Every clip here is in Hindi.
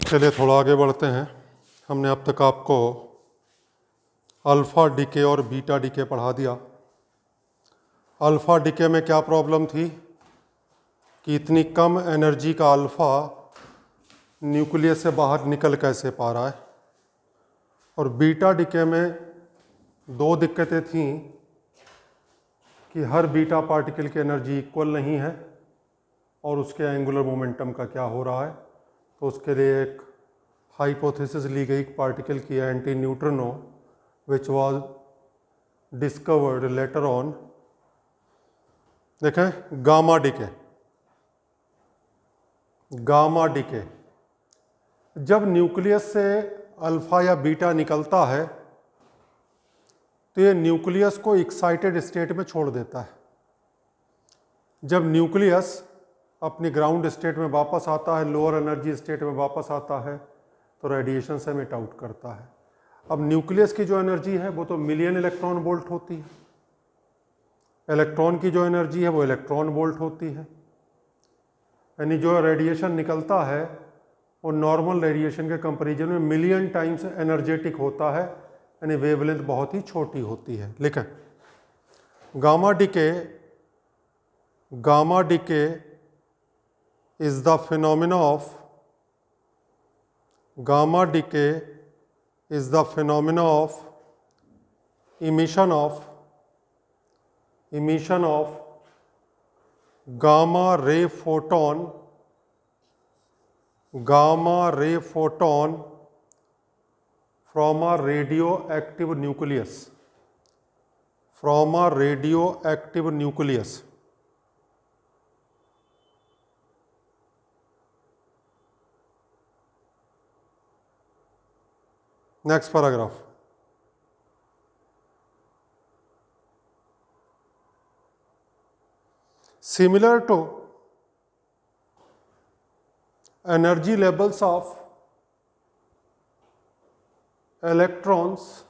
चलिए थोड़ा आगे बढ़ते हैं। हमने अब तक आपको अल्फ़ा डीके और बीटा डीके पढ़ा दिया। अल्फ़ा डीके में क्या प्रॉब्लम थी कि इतनी कम एनर्जी का अल्फ़ा न्यूक्लियस से बाहर निकल कैसे पा रहा है, और बीटा डीके में दो दिक्कतें थीं कि हर बीटा पार्टिकल की एनर्जी इक्वल नहीं है और उसके एंगुलर मोमेंटम का क्या हो रहा है। तो उसके लिए एक हाइपोथेसिस ली गई पार्टिकल की anti neutrino which was discovered later on. देखें गामा डीके। गामा डीके जब न्यूक्लियस से अल्फा या बीटा निकलता है तो ये न्यूक्लियस को एक्साइटेड स्टेट में छोड़ देता है। जब न्यूक्लियस अपनी ग्राउंड स्टेट में वापस आता है, लोअर एनर्जी स्टेट में वापस आता है, तो रेडिएशन से एमिट आउट करता है। अब न्यूक्लियस की जो एनर्जी है वो तो मिलियन इलेक्ट्रॉन वोल्ट होती है, इलेक्ट्रॉन की जो एनर्जी है वो इलेक्ट्रॉन वोल्ट होती है। यानी जो रेडिएशन निकलता है वो नॉर्मल रेडिएशन के कंपैरिजन में मिलियन टाइम्स एनर्जेटिक होता है, यानी वेवलेंथ बहुत ही छोटी होती है। लिखें gamma decay is the phenomena of gamma decay is the phenomena of emission of gamma ray photon from a radioactive nucleus. Next paragraph. Similar to energy levels of electrons,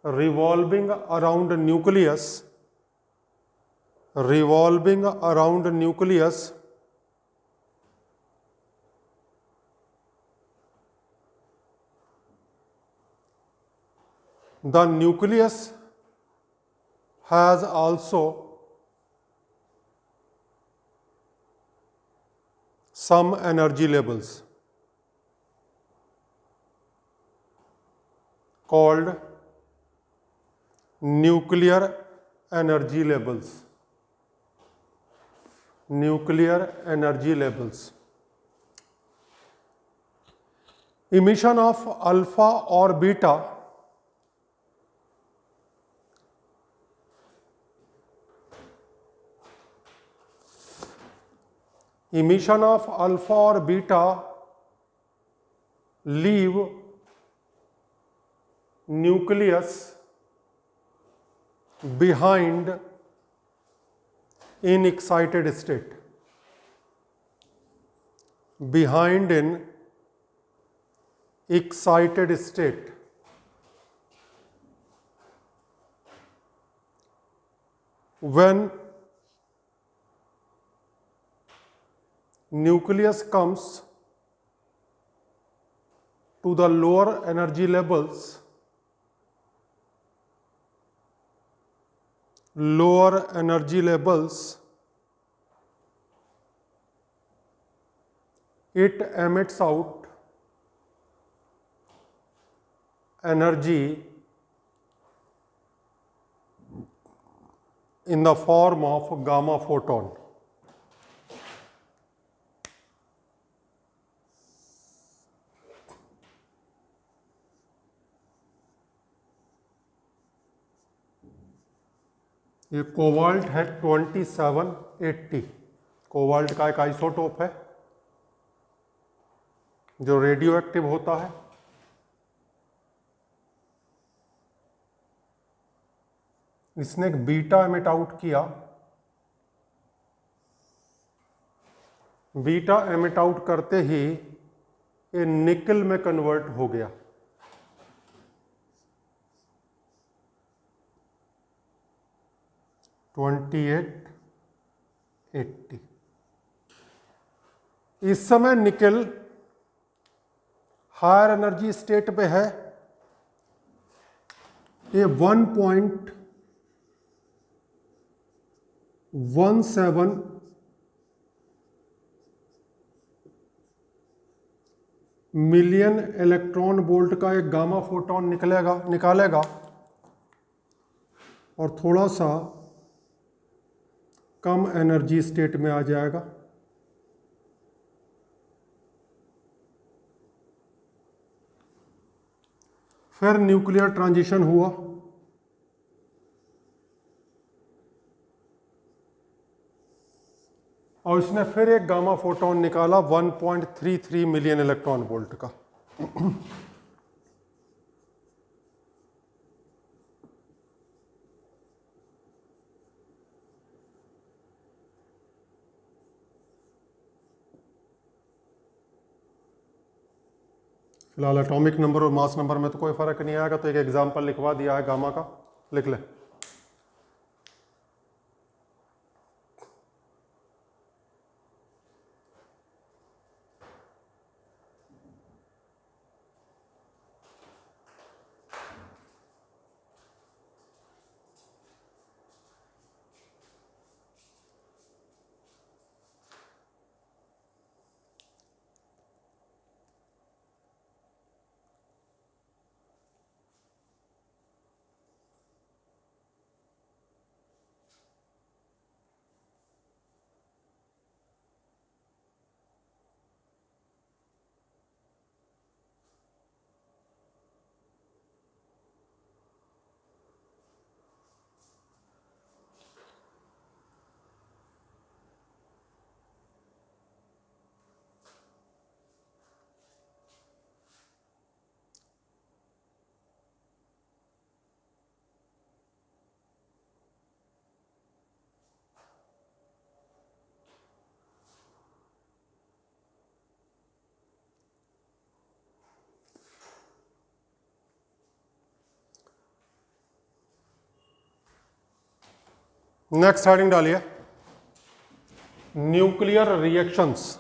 revolving around a nucleus, the nucleus has also some energy levels called nuclear energy levels. Emission of alpha or beta leave nucleus behind in excited state. When nucleus comes to the lower energy levels, it emits out energy in the form of gamma photon. ये कोबाल्ट है 2780। कोबाल्ट का एक आइसोटोप है जो रेडियो एक्टिव होता है। इसने एक बीटा एमिट आउट किया। बीटा एमिट आउट करते ही ये निकल में कन्वर्ट हो गया। 2880। इस समय निकेल हायर एनर्जी स्टेट पे है, ये 1.17 मिलियन इलेक्ट्रॉन वोल्ट का एक गामा फोटोन निकालेगा और थोड़ा सा कम एनर्जी स्टेट में आ जाएगा। फिर न्यूक्लियर ट्रांजिशन हुआ, और इसने फिर एक गामा फोटोन निकाला 1.33 मिलियन इलेक्ट्रॉन वोल्ट का। फिलहाल एटॉमिक नंबर और मास नंबर में तो कोई फर्क नहीं आएगा, तो एक एग्जांपल लिखवा दिया है गामा का, लिख ले। नेक्स्ट हेडिंग डालिए, न्यूक्लियर रिएक्शंस।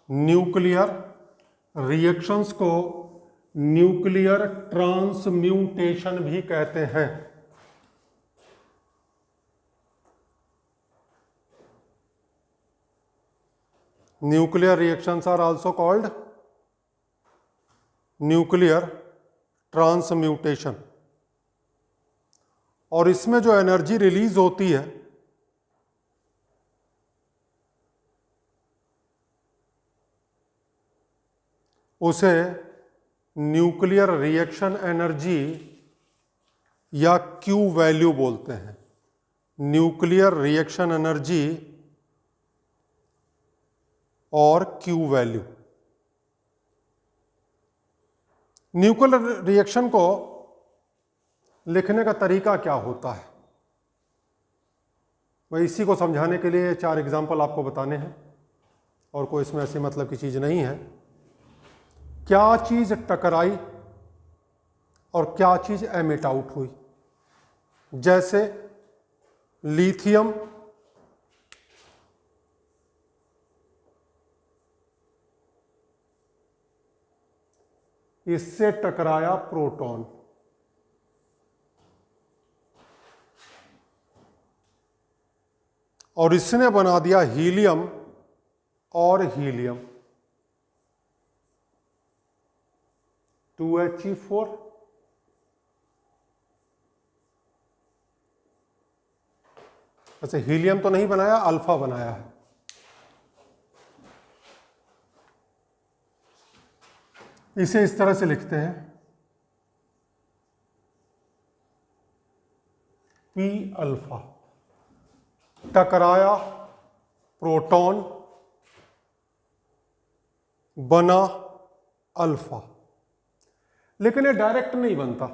न्यूक्लियर रिएक्शंस को न्यूक्लियर ट्रांसम्यूटेशन भी कहते हैं। Nuclear reactions are also called nuclear transmutation. और इसमें जो एनर्जी रिलीज होती है उसे न्यूक्लियर रिएक्शन एनर्जी या क्यू वैल्यू बोलते हैं। न्यूक्लियर रिएक्शन एनर्जी और क्यू वैल्यू। न्यूक्लियर रिएक्शन को लिखने का तरीका क्या होता है, मैं इसी को समझाने के लिए 4 एग्जाम्पल आपको बताने हैं, और कोई इसमें ऐसी मतलब की चीज़ नहीं है। क्या चीज़ टकराई और क्या चीज़ एमिट आउट हुई। जैसे लिथियम इससे टकराया प्रोटॉन, और इसने बना दिया हीलियम और हीलियम, 2He4। वैसे हीलियम तो नहीं बनाया, अल्फा बनाया है। इसे इस तरह से लिखते हैं, P अल्फा। टकराया प्रोटॉन, बना अल्फा। लेकिन ये डायरेक्ट नहीं बनता,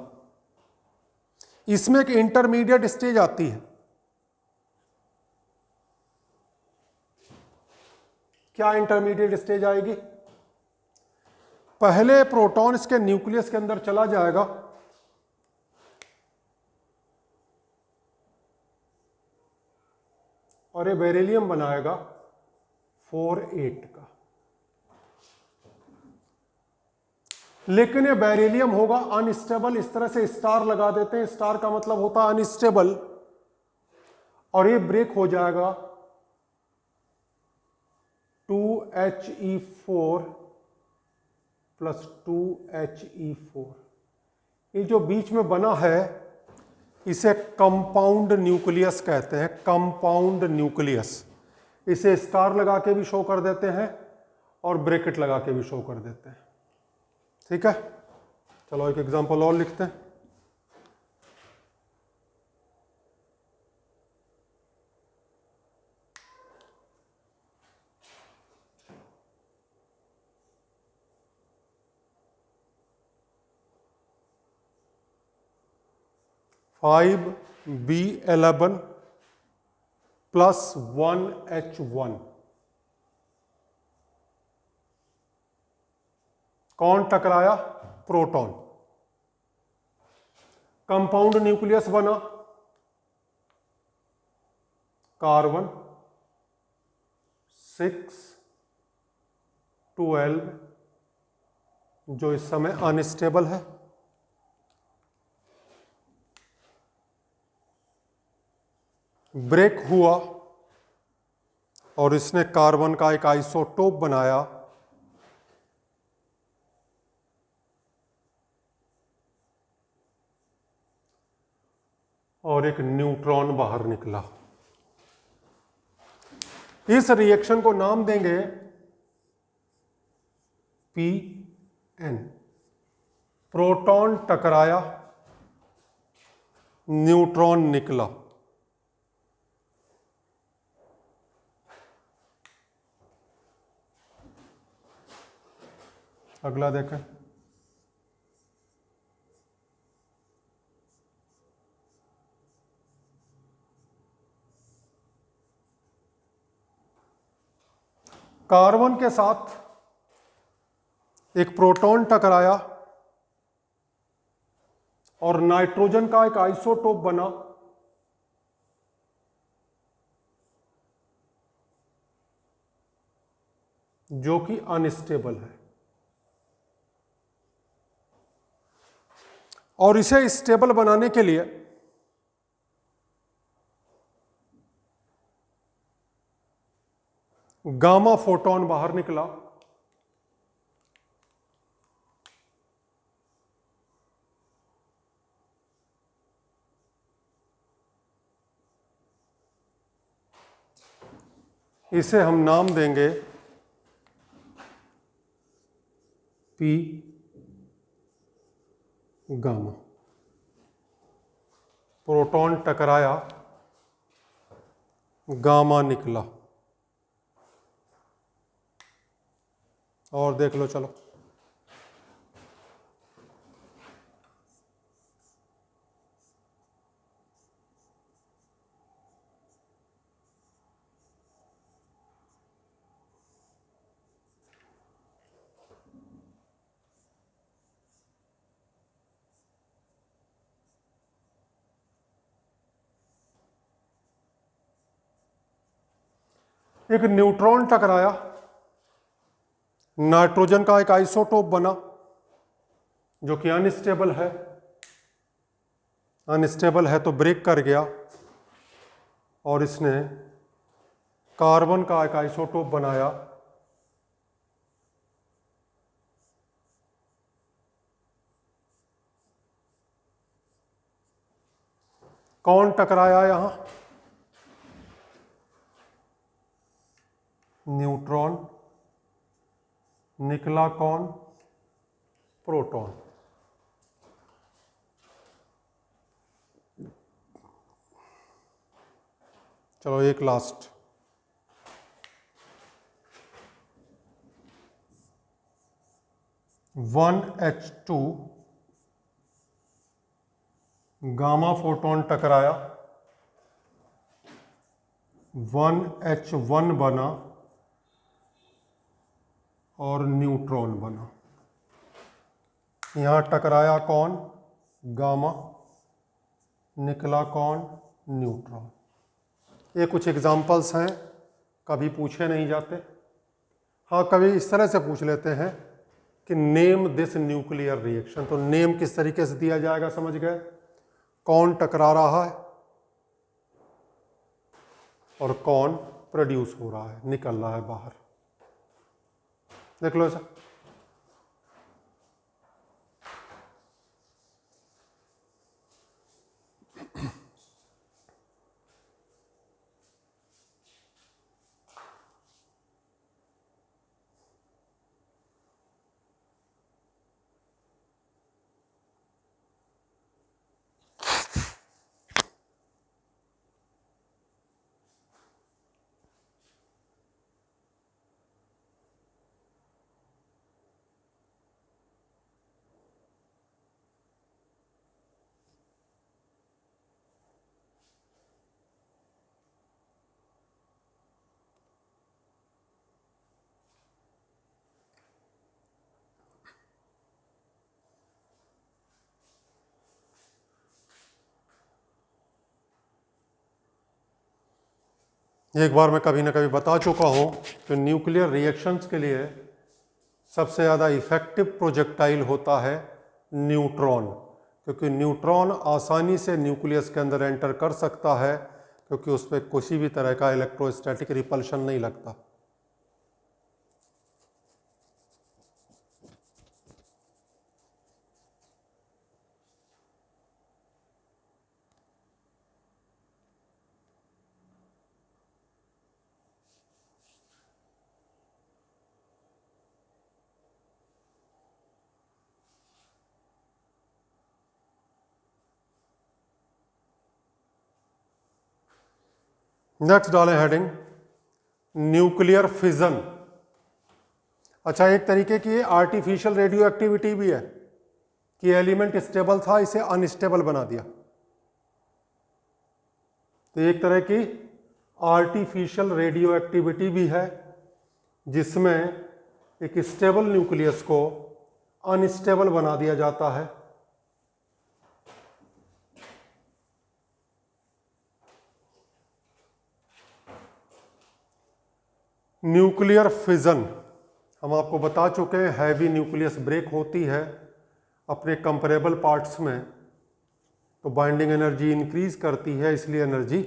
इसमें एक इंटरमीडिएट स्टेज आती है। क्या इंटरमीडिएट स्टेज आएगी? पहले प्रोटॉन इसके न्यूक्लियस के अंदर चला जाएगा, और ये बेरिलियम बनाएगा 4 8 का। लेकिन ये बेरिलियम होगा अनस्टेबल, इस तरह से स्टार लगा देते हैं, स्टार का मतलब होता है अनस्टेबल, और ये ब्रेक हो जाएगा 2He4 प्लस 2He4। ये जो बीच में बना है इसे कंपाउंड न्यूक्लियस कहते हैं, कंपाउंड न्यूक्लियस। इसे स्टार लगा के भी शो कर देते हैं और ब्रैकेट लगा के भी शो कर देते हैं। ठीक है, चलो एक एग्जांपल और लिखते हैं। (5B11) plus 1H1। कौन टकराया? प्रोटॉन। कंपाउंड न्यूक्लियस बना, कार्बन 6 12, जो इस समय अनस्टेबल है। ब्रेक हुआ और इसने कार्बन का एक आइसोटोप बनाया, और एक न्यूट्रॉन बाहर निकला। इस रिएक्शन को नाम देंगे Pn। प्रोटॉन टकराया, न्यूट्रॉन निकला। अगला देखें। कार्बन के साथ एक प्रोटॉन टकराया और नाइट्रोजन का एक आइसोटोप बना, जो कि अनस्टेबल है। और इसे स्टेबल बनाने के लिए गामा फोटोन बाहर निकला, इसे हम नाम देंगे P गामा। प्रोटॉन टकराया, गामा निकला। और देख लो, चलो। एक न्यूट्रॉन टकराया, नाइट्रोजन का एक आइसोटोप बना, जो कि अनस्टेबल है। अनस्टेबल है तो ब्रेक कर गया और इसने कार्बन का एक आइसोटोप बनाया, कौन टकराया यहां? न्यूट्रॉन। निकला कौन? प्रोटॉन। चलो एक लास्ट। (1H2) गामा फोटोन टकराया, 1H1 बना और न्यूट्रॉन बना। यहां टकराया कौन? गामा। निकला कौन? न्यूट्रॉन। ये कुछ एग्जाम्पल्स हैं, कभी पूछे नहीं जाते। हाँ, कभी इस तरह से पूछ लेते हैं कि नेम दिस न्यूक्लियर रिएक्शन, तो नेम किस तरीके से दिया जाएगा, समझ गए? कौन टकरा रहा है और कौन प्रोड्यूस हो रहा है, निकल रहा है बाहर। देख लो ऐसा। एक बार मैं कभी ना कभी बता चुका हूं कि न्यूक्लियर रिएक्शंस के लिए सबसे ज़्यादा इफेक्टिव प्रोजेक्टाइल होता है न्यूट्रॉन, क्योंकि न्यूट्रॉन आसानी से न्यूक्लियस के अंदर एंटर कर सकता है, क्योंकि उस पर किसी भी तरह का इलेक्ट्रोस्टैटिक रिपल्शन नहीं लगता। नेक्स्ट डालें हेडिंग न्यूक्लियर फिजन। अच्छा, एक तरीके की आर्टिफिशियल रेडियो एक्टिविटी भी है कि एलिमेंट स्टेबल था, इसे अनस्टेबल बना दिया। तो एक तरह की आर्टिफिशियल रेडियो एक्टिविटी भी है जिसमें एक स्टेबल न्यूक्लियस को अनस्टेबल बना दिया जाता है। न्यूक्लियर फिजन हम आपको बता चुके हैं, हैवी न्यूक्लियस ब्रेक होती है अपने कंपेरेबल पार्ट्स में, तो बाइंडिंग एनर्जी इंक्रीज करती है, इसलिए एनर्जी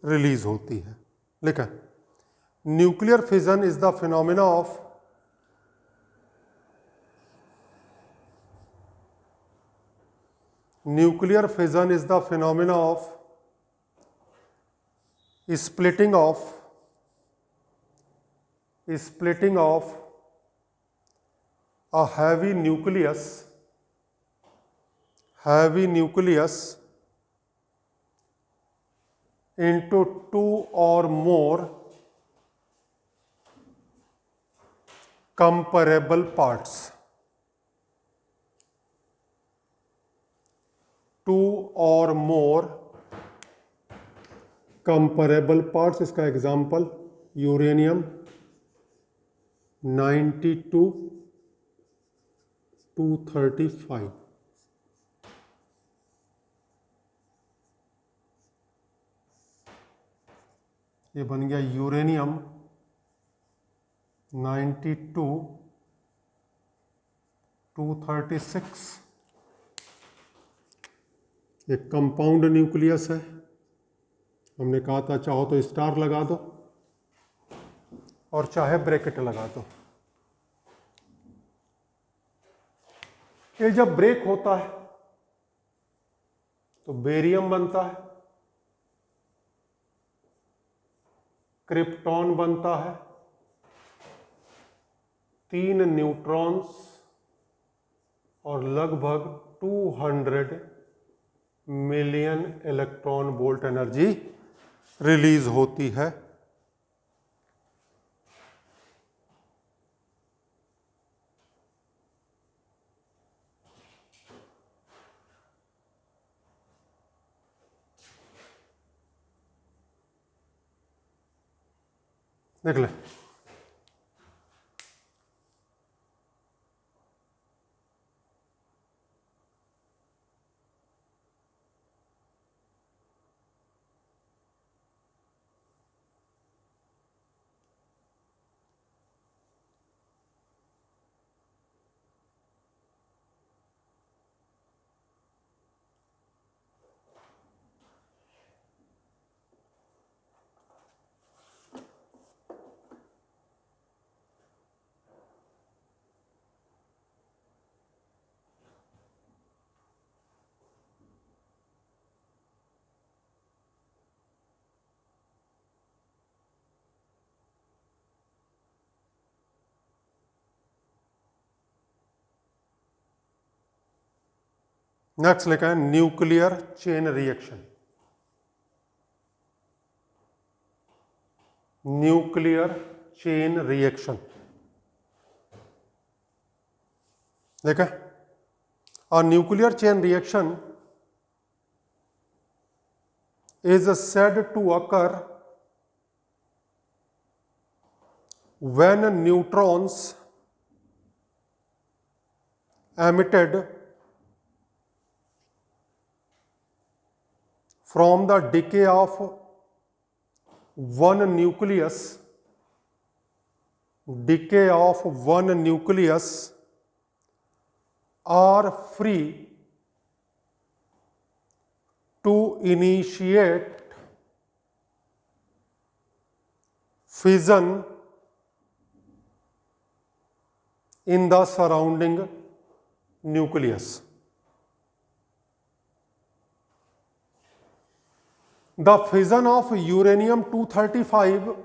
रिलीज होती है। लिखा, nuclear fission is the phenomena of nuclear fission is the phenomena of splitting of a heavy nucleus into two or more comparable parts. Two or more comparable parts, इसका एग्जाम्पल यूरेनियम 92 235। ये बन गया यूरेनियम 92 236। एक कंपाउंड न्यूक्लियस है, हमने कहा था चाहो तो स्टार लगा दो और चाहे ब्रैकेट लगा दो। ये जब ब्रेक होता है तो बेरियम बनता है, क्रिप्टॉन बनता है, 3 न्यूट्रॉन्स और लगभग 200 million electron volt energy release होती है। देख ले, नेक्स्ट लिखा है nuclear chain reaction. Nuclear chain reaction देखा। A nuclear chain reaction is said to occur when neutrons emitted from the decay of one nucleus are free to initiate fission in the surrounding nucleus. The fission of uranium-235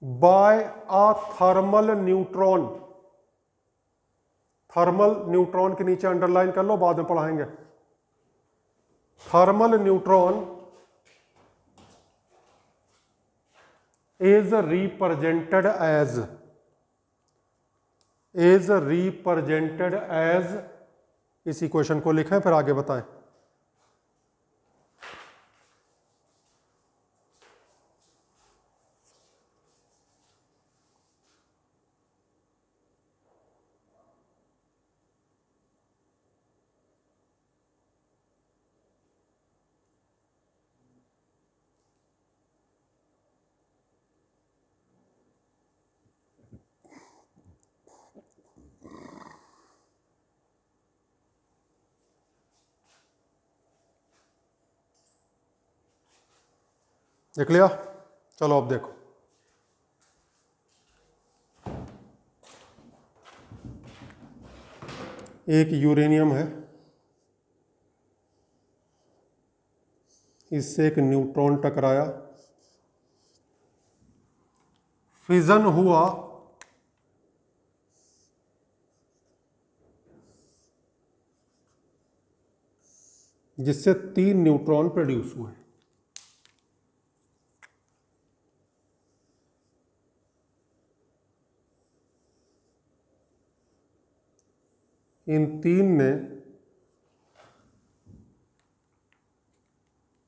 by a thermal neutron, thermal neutron के नीचे अंडरलाइन कर लो, बाद में पढ़ाएंगे। Thermal neutron is represented as इस इक्वेशन को लिखें फिर आगे बताएं। देख लिया? चलो अब देखो, एक यूरेनियम है, इससे एक न्यूट्रॉन टकराया, फिजन हुआ, जिससे 3 न्यूट्रॉन प्रोड्यूस हुए। इन 3 ने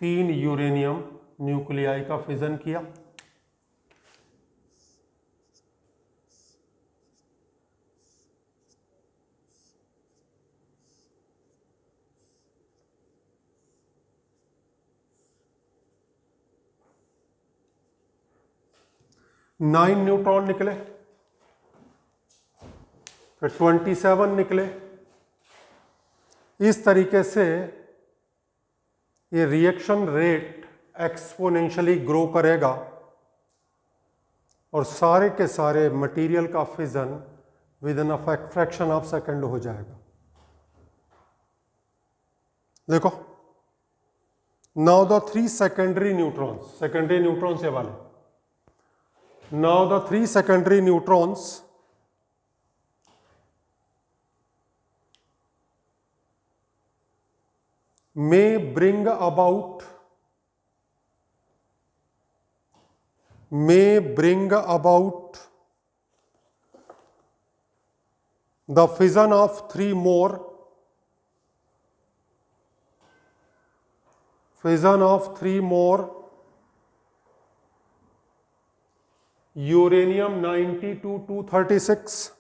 3 यूरेनियम न्यूक्लियाई का फिजन किया। नाइन न्यूट्रॉन निकले, फिर 27 निकले। इस तरीके से ये रिएक्शन रेट एक्सपोनेंशियली ग्रो करेगा और सारे के सारे मटेरियल का fission with in a fraction of second हो जाएगा। देखो, नाउ द 3 सेकेंडरी न्यूट्रॉन्स ये वाले, now the 3 secondary neutrons may bring about the fission of 3 more uranium-90 to 236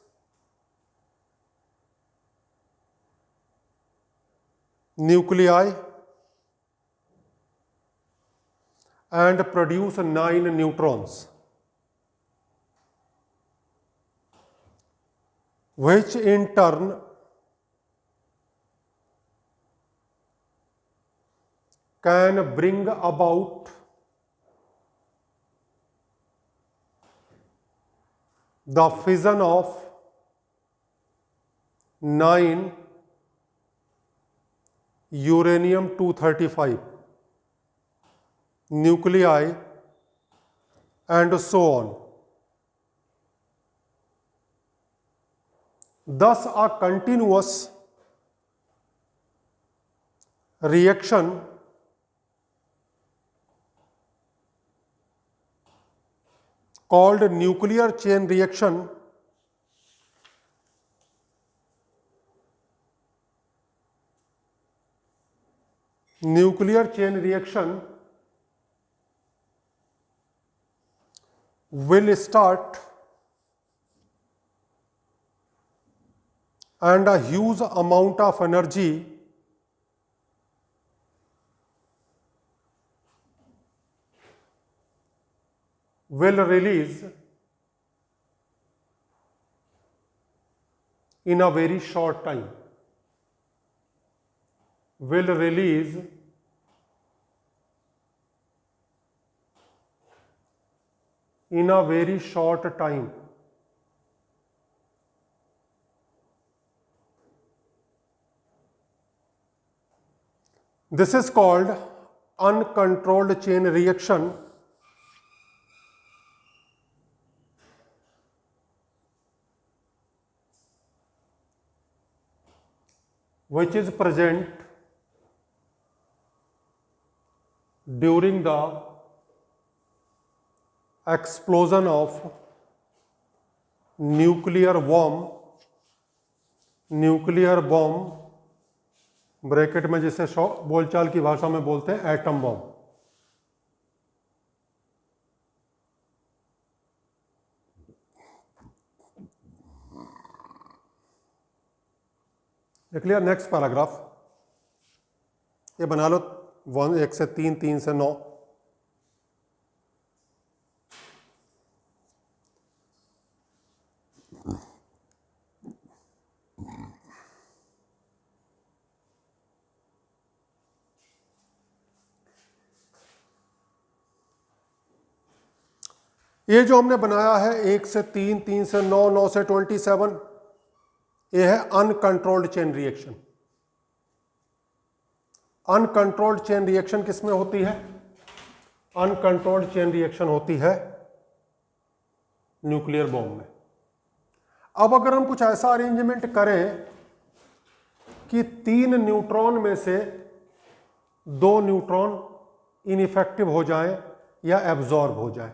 nuclei and produce 9 neutrons, which in turn can bring about the fission of 9 uranium-235 nuclei, and so on. Thus, a continuous reaction called nuclear chain reaction will start, and a huge amount of energy will release in a very short time. Will release in a very short time. This is called uncontrolled chain reaction, which is present during the explosion of nuclear bomb, bracket में जिसे बोलचाल की भाषा में बोलते हैं atom bomb. Clear? Next paragraph ये बना लो 1 से 3, 3 से 9। ये जो हमने बनाया है 1 से 3, 3 से 9, 9 से 27, ये है uncontrolled chain reaction. Uncontrolled chain reaction किसमें होती है? अनकंट्रोल्ड चेन रिएक्शन होती है न्यूक्लियर बॉम्ब में। अब अगर हम कुछ ऐसा अरेंजमेंट करें कि 3 न्यूट्रॉन में से 2 न्यूट्रॉन इनइफेक्टिव हो जाएं या एब्जॉर्ब हो जाएं,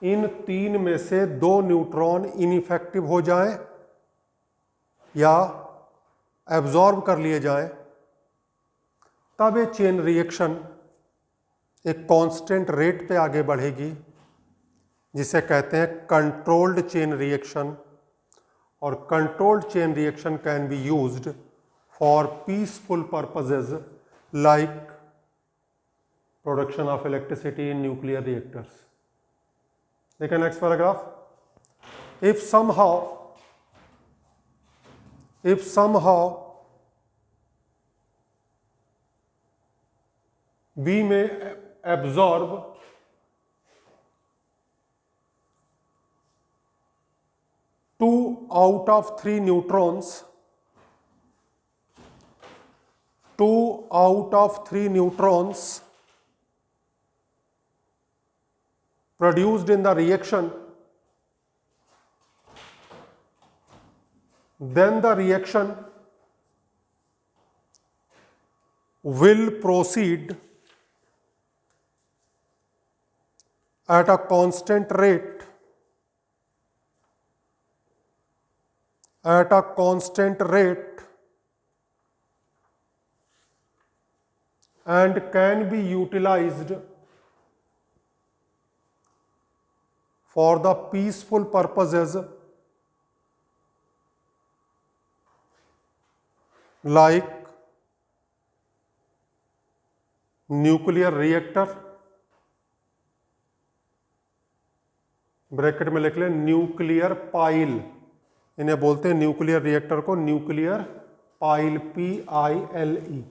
इन 3 में से 2 न्यूट्रॉन इनइफेक्टिव हो जाएं या एब्जॉर्ब कर लिए जाएं, तब ये चेन रिएक्शन एक कांस्टेंट रेट पे आगे बढ़ेगी, जिसे कहते हैं कंट्रोल्ड चेन रिएक्शन। और controlled chain reaction can be used for peaceful purposes like production of electricity in nuclear reactors. देखिए next paragraph. If somehow we may absorb 2 out of 3 neutrons, 2 out of 3 neutrons produced in the reaction, then the reaction will proceed at a constant rate and can be utilized for the peaceful purposes like nuclear reactor, bracket में लिख लें न्यूक्लियर पाइल, इन्हें बोलते हैं न्यूक्लियर रिएक्टर को न्यूक्लियर पाइल, PILE।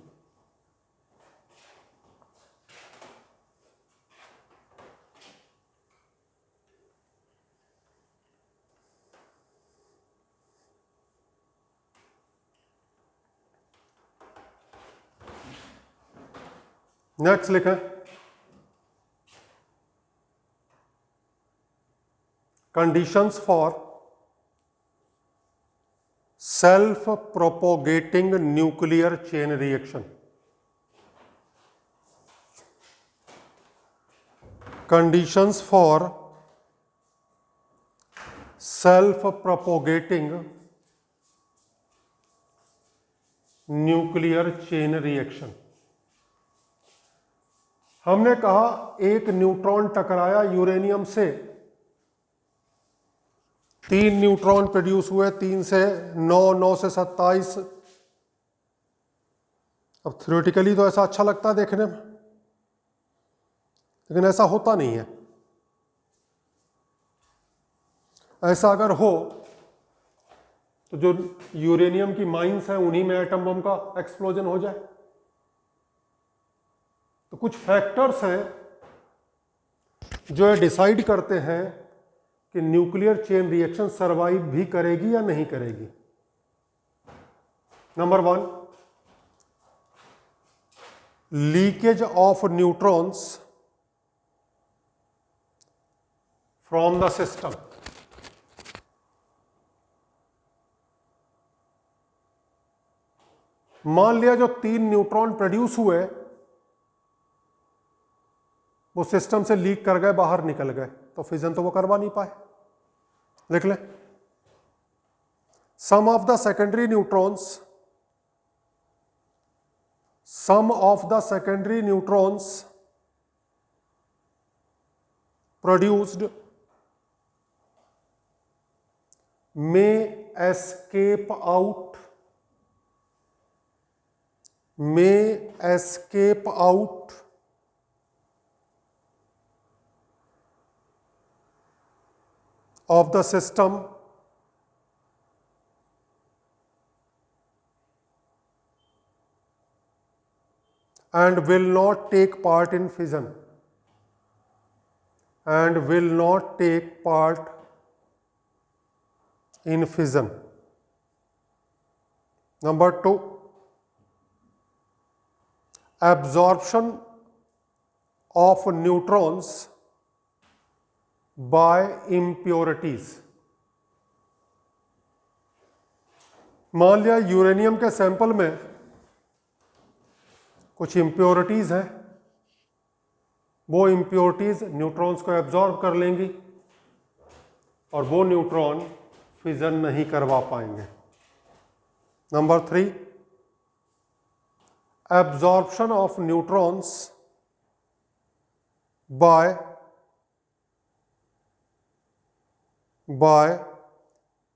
नेक्स्ट लिखें conditions for self propagating nuclear chain reaction. Conditions for self propagating nuclear chain reaction. हमने कहा एक न्यूट्रॉन टकराया यूरेनियम से, 3 न्यूट्रॉन प्रोड्यूस हुए, 3 से 9, 9 से 27। अब थ्योरेटिकली तो ऐसा अच्छा लगता है देखने में, लेकिन ऐसा होता नहीं है। ऐसा अगर हो तो जो यूरेनियम की माइंस हैं उन्हीं में एटम बम का एक्सप्लोजन हो जाए। तो कुछ फैक्टर्स हैं जो ये डिसाइड करते हैं कि न्यूक्लियर चेन रिएक्शन सरवाइव भी करेगी या नहीं करेगी। Number 1, leakage of neutrons from the system. मान लिया जो 3 न्यूट्रॉन प्रोड्यूस हुए वो सिस्टम से लीक कर गए, बाहर निकल गए, तो फिजन तो वो करवा नहीं पाए। लिख लें, some of the secondary neutrons, some of the secondary neutrons produced may escape out of the system and will not take part in fission, and will not take part in fission. Number 2, absorption of neutrons by impurities. मान लिया यूरेनियम के सैंपल में कुछ इम्प्योरिटीज हैं, वो इम्प्योरिटीज न्यूट्रॉन्स को एब्जॉर्ब कर लेंगी और वो न्यूट्रॉन फिजन नहीं करवा पाएंगे। Number 3, absorption of neutrons by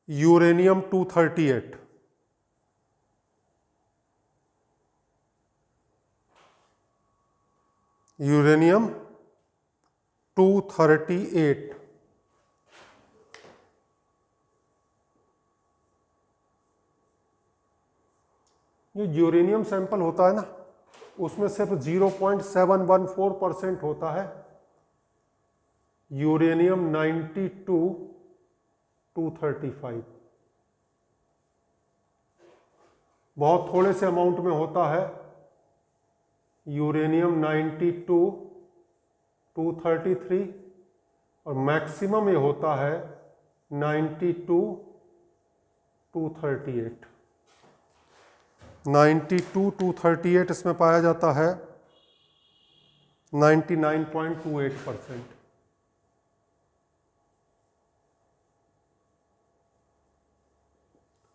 uranium 238। Uranium 238 जो यूरेनियम सैंपल होता है ना, उसमें सिर्फ 0.714% होता है यूरेनियम 92-235। बहुत थोड़े से अमाउंट में होता है यूरेनियम 92-233 और मैक्सिमम ये होता है 92-238। 92-238 इसमें पाया जाता है 99.28%।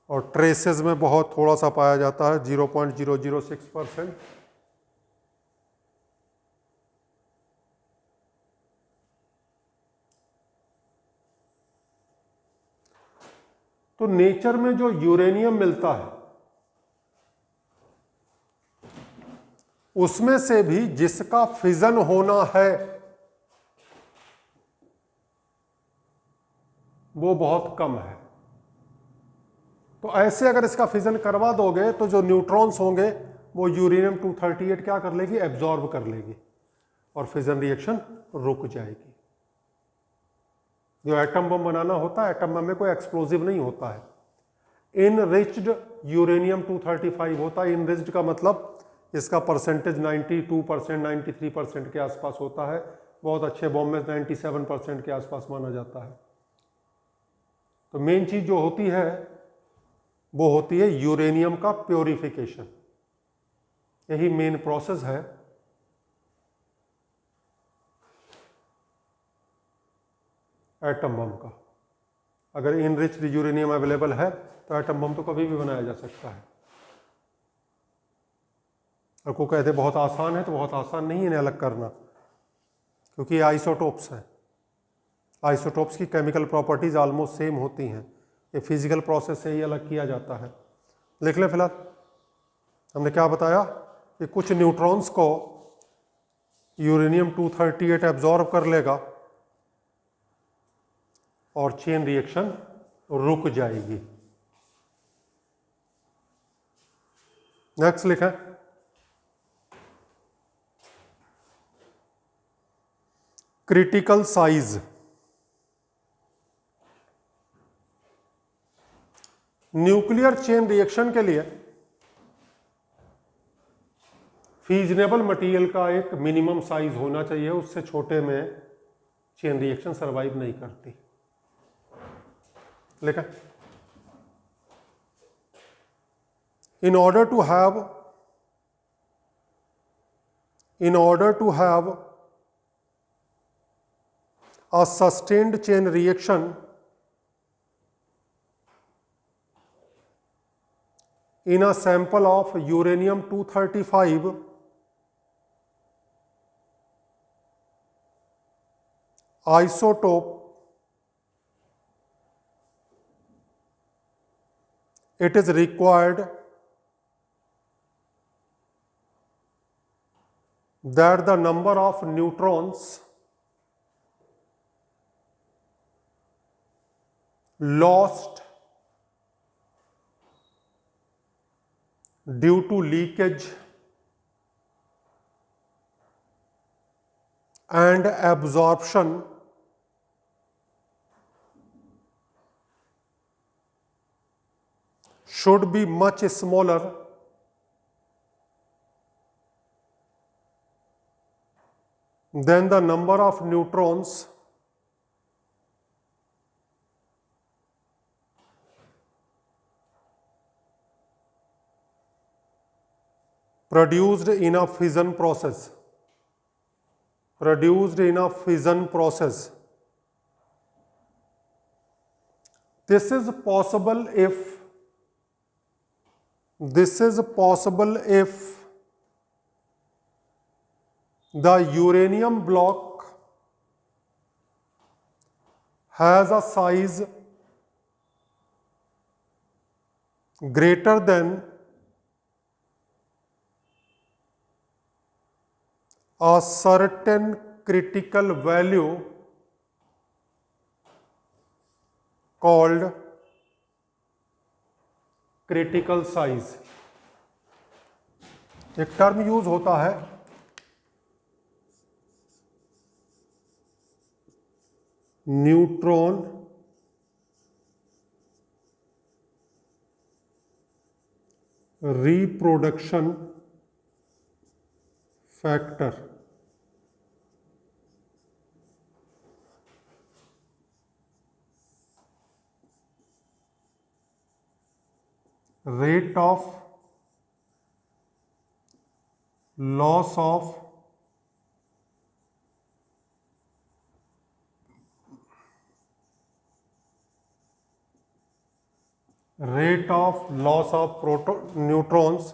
और ट्रेसेस में बहुत थोड़ा सा पाया जाता है 0.006%। तो नेचर में जो यूरेनियम मिलता है उसमें से भी जिसका फिजन होना है वो बहुत कम है। तो ऐसे अगर इसका फिजन करवा दोगे तो जो न्यूट्रॉन्स होंगे वो यूरेनियम 238 क्या कर लेगी, एब्जॉर्ब कर लेगी और फिजन रिएक्शन रुक जाएगी। जो एटम बम बनाना होता है, एटम बम में कोई एक्सप्लोजिव नहीं होता है, इनरिच्ड यूरेनियम 235 होता है। इनरिच्ड का मतलब इसका परसेंटेज 92%, 93% के आसपास होता है। बहुत अच्छे बॉम्ब में 97% के आसपास माना जाता है। तो मेन चीज जो होती है वो होती है यूरेनियम का प्योरिफिकेशन। यही मेन प्रोसेस है एटम बम का। अगर इनरिच्ड यूरेनियम अवेलेबल है तो एटम बम तो कभी भी बनाया जा सकता है। और को कहते बहुत आसान है, तो बहुत आसान नहीं है इन्हें अलग करना, क्योंकि ये आइसोटोप्स हैं। आइसोटोप्स की केमिकल प्रॉपर्टीज ऑलमोस्ट सेम होती हैं, ये फिजिकल प्रोसेस से ही अलग किया जाता है। लिख लें फिलहाल, हमने क्या बताया कि कुछ न्यूट्रॉन्स को यूरेनियम 238 एब्जॉर्ब कर लेगा और चेन रिएक्शन रुक जाएगी। नेक्स्ट लिखें, critical size. Nuclear chain reaction के लिए फीजनेबल मटेरियल का एक मिनिमम साइज होना चाहिए, उससे छोटे में चेन रिएक्शन सरवाइव नहीं करती। लेकिन in order to have a sustained chain reaction in a sample of uranium 235, isotope, it is required that the number of neutrons lost due to leakage and absorption should be much smaller than the number of neutrons produced in a fission process. This is possible if the uranium block has a size greater than a certain critical value called critical size। एक टर्म यूज होता है neutron reproduction factor. Rate of loss of neutrons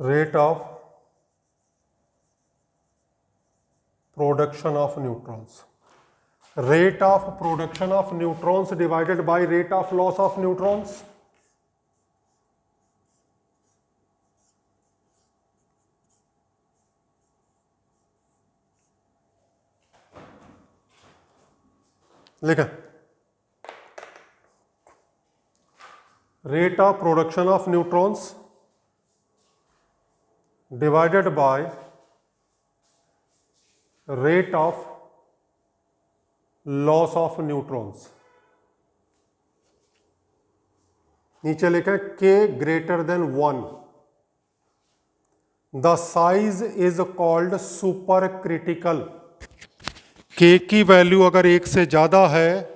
rate of production of neutrons. Rate of production of neutrons divided by rate of loss of neutrons. लिखें, rate of production of neutrons divided by rate of loss of neutrons. नीचे लिखें के greater than 1, the size is called super critical. के की वैल्यू अगर 1 से ज्यादा है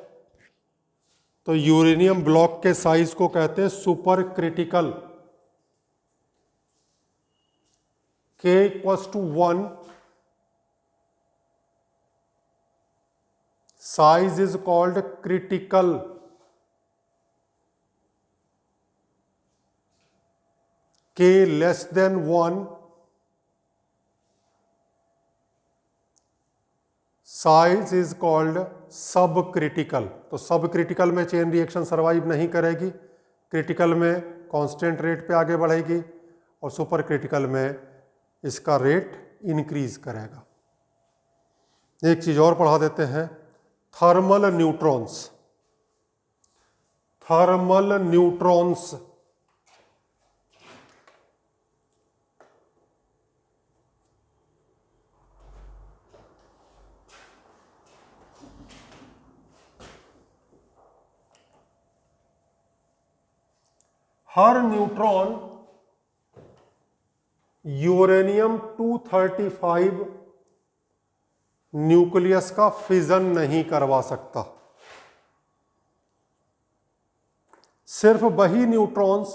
तो यूरेनियम ब्लॉक के साइज को कहते हैं super critical. K equals to 1, size is called critical. K less than 1, size is called sub critical. तो सब क्रिटिकल में चेन रिएक्शन सर्वाइव नहीं करेगी, क्रिटिकल में कांस्टेंट रेट पे आगे बढ़ेगी और सुपर क्रिटिकल में इसका रेट इंक्रीज करेगा। एक चीज और पढ़ा देते हैं, थर्मल न्यूट्रॉन्स। थर्मल न्यूट्रॉन्स हर न्यूट्रॉन यूरेनियम 235 न्यूक्लियस का फिजन नहीं करवा सकता। सिर्फ वही न्यूट्रॉन्स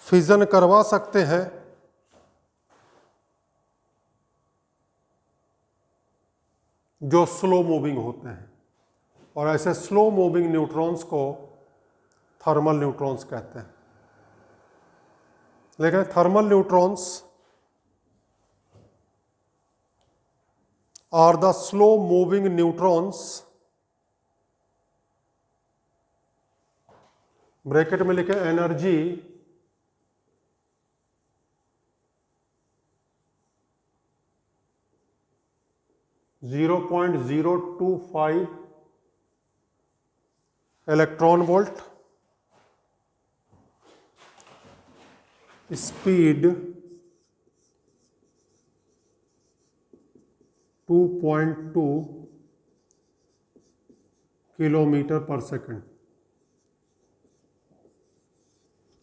फिजन करवा सकते हैं जो स्लो मूविंग होते हैं, और ऐसे स्लो मूविंग न्यूट्रॉन्स को थर्मल न्यूट्रॉन्स कहते हैं। लेकिन thermal neutrons are the slow moving neutrons, bracket में लिखे energy (0.025 electron volt), speed 2.2 kilometre पर सेकंड।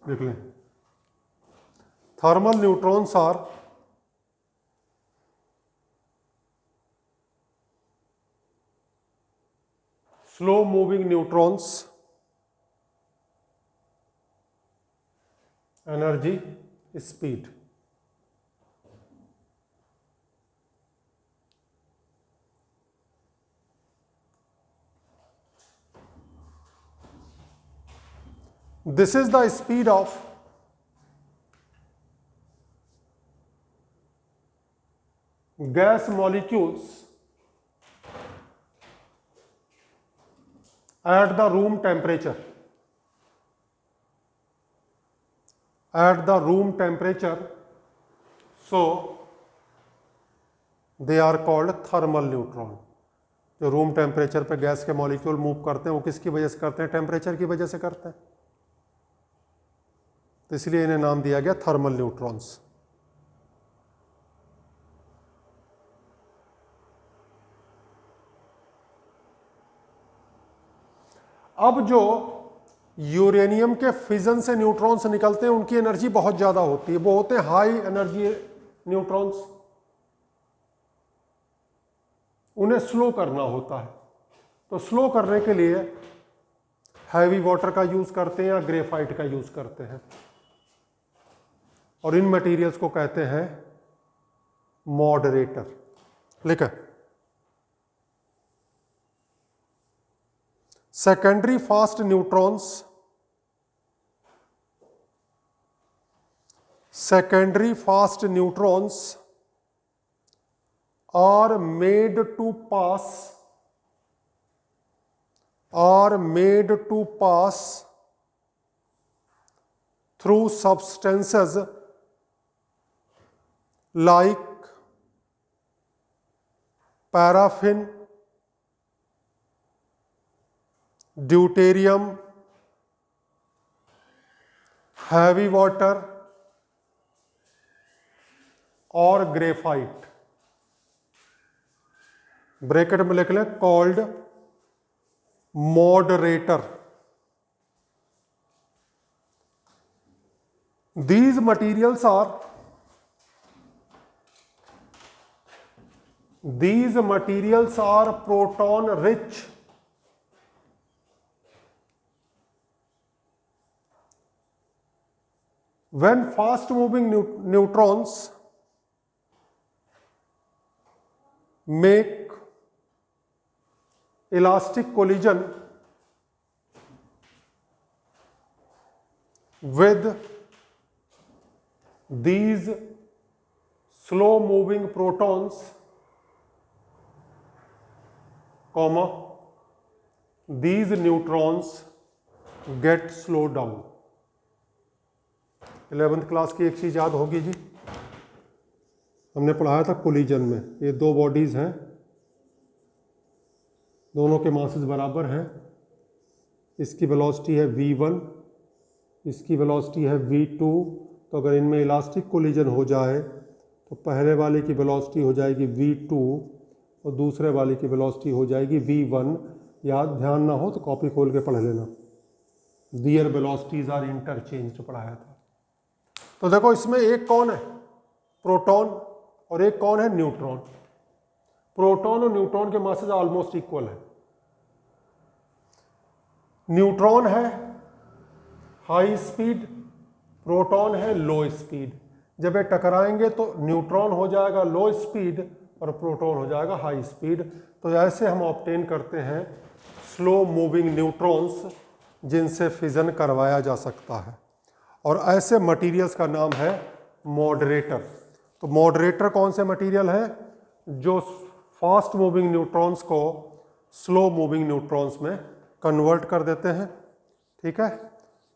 देख लें, thermal neutrons are slow moving neutrons, energy, speed. This is the speed of gas molecules at the room temperature. At the room temperature, so they are called thermal neutron. जो रूम टेम्परेचर पे गैस के मॉलिक्यूल मूव करते हैं वो किसकी वजह से करते हैं? टेम्परेचर की वजह से करते हैं, तो इसलिए इन्हें नाम दिया गया थर्मल न्यूट्रॉन्स। अब जो यूरेनियम के फिजन से न्यूट्रॉन्स निकलते हैं उनकी एनर्जी बहुत ज्यादा होती है, वो होते हैं हाई एनर्जी न्यूट्रॉन्स। उन्हें स्लो करना होता है, तो स्लो करने के लिए हैवी वाटर का यूज करते हैं या ग्रेफाइट का यूज करते हैं, और इन मटेरियल्स को कहते हैं मॉडरेटर। लिखा secondary fast neutrons, secondary fast neutrons are made to pass through substances like paraffin, deuterium, heavy water और ग्रेफाइट। ब्रैकेट में लिख लें called moderator. These materials are proton rich when fast moving neutrons make elastic collision with these slow moving protons, comma, these neutrons get slowed down। 11th class की एक चीज याद होगी जी, हमने पढ़ाया था कोलिजन में, ये दो बॉडीज हैं, दोनों के मासेस बराबर हैं, इसकी वेलोसिटी है v1, इसकी वेलोसिटी है v2। तो अगर इनमें इलास्टिक कोलिजन हो जाए तो पहले वाले की वेलोसिटी हो जाएगी v2 और दूसरे वाले की वेलोसिटी हो जाएगी v1। याद ध्यान ना हो तो कॉपी खोल के पढ़ लेना, दियर वेलोसिटीज आर इंटरचेंज पढ़ाया था। तो देखो इसमें एक कौन है प्रोटॉन और एक कौन है न्यूट्रॉन। प्रोटॉन और न्यूट्रॉन के मासेस ऑलमोस्ट इक्वल है। न्यूट्रॉन है हाई स्पीड, प्रोटॉन है लो स्पीड। जब ये टकराएंगे तो न्यूट्रॉन हो जाएगा लो स्पीड और प्रोटॉन हो जाएगा हाई स्पीड। तो ऐसे हम ऑब्टेन करते हैं स्लो मूविंग न्यूट्रॉन्स जिनसे फिजन करवाया जा सकता है, और ऐसे मटेरियल्स का नाम है मॉडरेटर। तो मॉडरेटर कौन से मटेरियल है जो फास्ट मूविंग न्यूट्रॉन्स को स्लो मूविंग न्यूट्रॉन्स में कन्वर्ट कर देते हैं। ठीक है,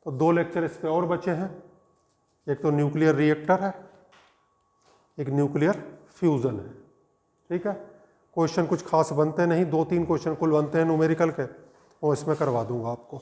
तो दो लेक्चर इस पे और बचे हैं, एक तो न्यूक्लियर रिएक्टर है, एक न्यूक्लियर फ्यूजन है। ठीक है, क्वेश्चन कुछ खास बनते नहीं, 2-3 क्वेश्चन कुल बनते हैं न्यूमेरिकल के, वो इसमें करवा दूंगा आपको।